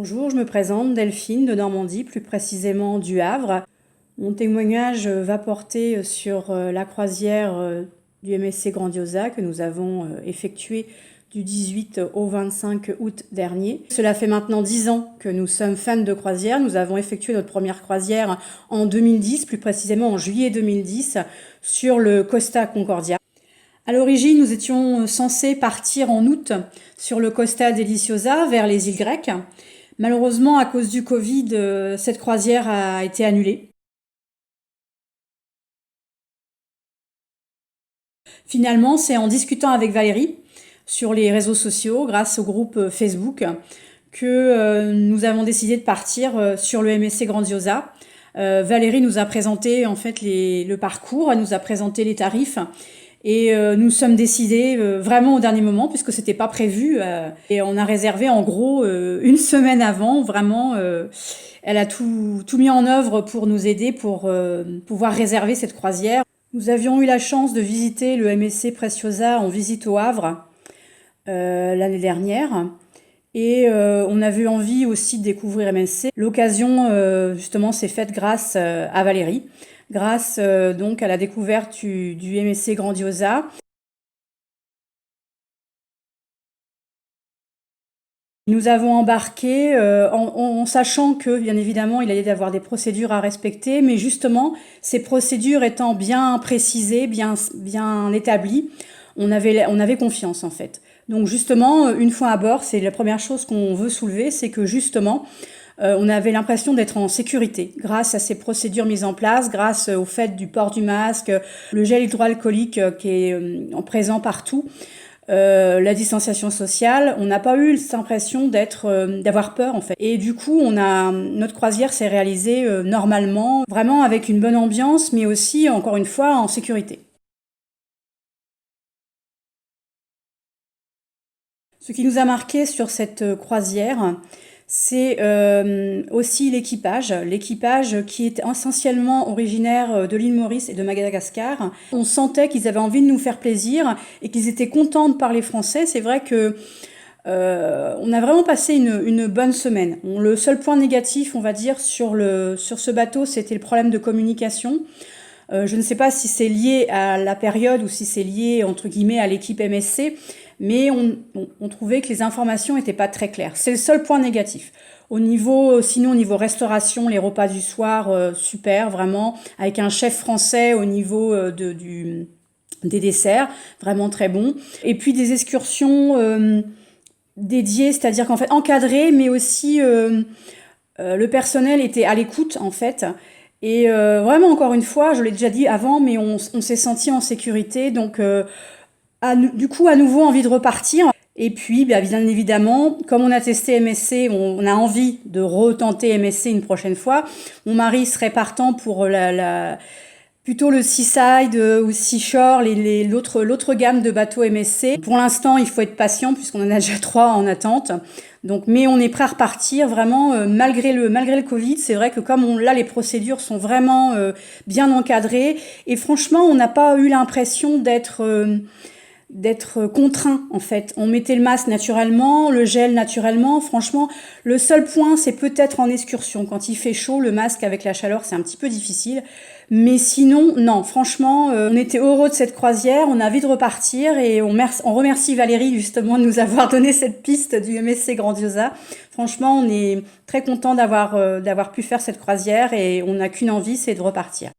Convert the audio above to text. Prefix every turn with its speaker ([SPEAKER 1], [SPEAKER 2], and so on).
[SPEAKER 1] Bonjour, je me présente, Delphine de Normandie, plus précisément du Havre. Mon témoignage va porter sur la croisière du MSC Grandiosa que nous avons effectuée du 18 au 25 août dernier. Cela fait maintenant 10 ans que nous sommes fans de croisière. Nous avons effectué notre première croisière en 2010, plus précisément en juillet 2010, sur le Costa Concordia. À l'origine, nous étions censés partir en août sur le Costa Deliciosa vers les îles grecques. Malheureusement, à cause du Covid, cette croisière a été annulée. Finalement, c'est en discutant avec Valérie sur les réseaux sociaux, grâce au groupe Facebook, que nous avons décidé de partir sur le MSC Grandiosa. Valérie nous a présenté en fait le parcours, elle nous a présenté les tarifs. Et nous sommes décidés vraiment au dernier moment, puisque c'était pas prévu. Et on a réservé en gros une semaine avant. Vraiment, elle a tout mis en œuvre pour nous aider, pour pouvoir réserver cette croisière. Nous avions eu la chance de visiter le MSC Preciosa en visite au Havre l'année dernière. Et on avait eu envie aussi de découvrir MSC. L'occasion, justement, s'est faite grâce à Valérie, grâce donc à la découverte du MSC Grandiosa. Nous avons embarqué en sachant que, bien évidemment, il allait y avoir des procédures à respecter, mais justement, ces procédures étant bien précisées, bien établies, on avait confiance en fait. Donc justement, une fois à bord, c'est la première chose qu'on veut soulever, c'est que justement, on avait l'impression d'être en sécurité grâce à ces procédures mises en place, grâce au fait du port du masque, le gel hydroalcoolique qui est présent partout, la distanciation sociale. On n'a pas eu cette impression d'avoir peur en fait. Et du coup, notre croisière s'est réalisée normalement, vraiment avec une bonne ambiance, mais aussi, encore une fois, en sécurité. Ce qui nous a marqué sur cette croisière, c'est aussi l'équipage. L'équipage qui est essentiellement originaire de l'île Maurice et de Madagascar. On sentait qu'ils avaient envie de nous faire plaisir et qu'ils étaient contents de parler français. C'est vrai que on a vraiment passé une bonne semaine. Le seul point négatif, on va dire, sur ce bateau, c'était le problème de communication. Je ne sais pas si c'est lié à la période ou si c'est lié, entre guillemets, à l'équipe MSC, mais on trouvait que les informations n'étaient pas très claires. C'est le seul point négatif. Sinon, au niveau restauration, les repas du soir, super, vraiment, avec un chef français au niveau des desserts, vraiment très bon. Et puis des excursions dédiées, c'est-à-dire qu'en fait, encadrées, mais aussi le personnel était à l'écoute, en fait. Et vraiment, encore une fois, je l'ai déjà dit avant, mais on s'est senti en sécurité. Donc, du coup, à nouveau, envie de repartir. Et puis, bien évidemment, comme on a testé MSC, on a envie de retenter MSC une prochaine fois. Mon mari serait partant pour plutôt le Seaside ou Seashore, l'autre gamme de bateaux MSC. Pour l'instant, il faut être patient puisqu'on en a déjà 3 en attente. Donc, mais on est prêt à repartir vraiment malgré le Covid. C'est vrai que comme là, les procédures sont vraiment bien encadrées. Et franchement, on n'a pas eu l'impression d'être contraint en fait. On mettait le masque naturellement, le gel naturellement. Franchement, le seul point, c'est peut-être en excursion. Quand il fait chaud, le masque avec la chaleur, c'est un petit peu difficile. Mais sinon, non, franchement, on était heureux de cette croisière, on a envie de repartir et on remercie Valérie justement de nous avoir donné cette piste du MSC Grandiosa. Franchement, on est très content d'avoir pu faire cette croisière et on n'a qu'une envie, c'est de repartir.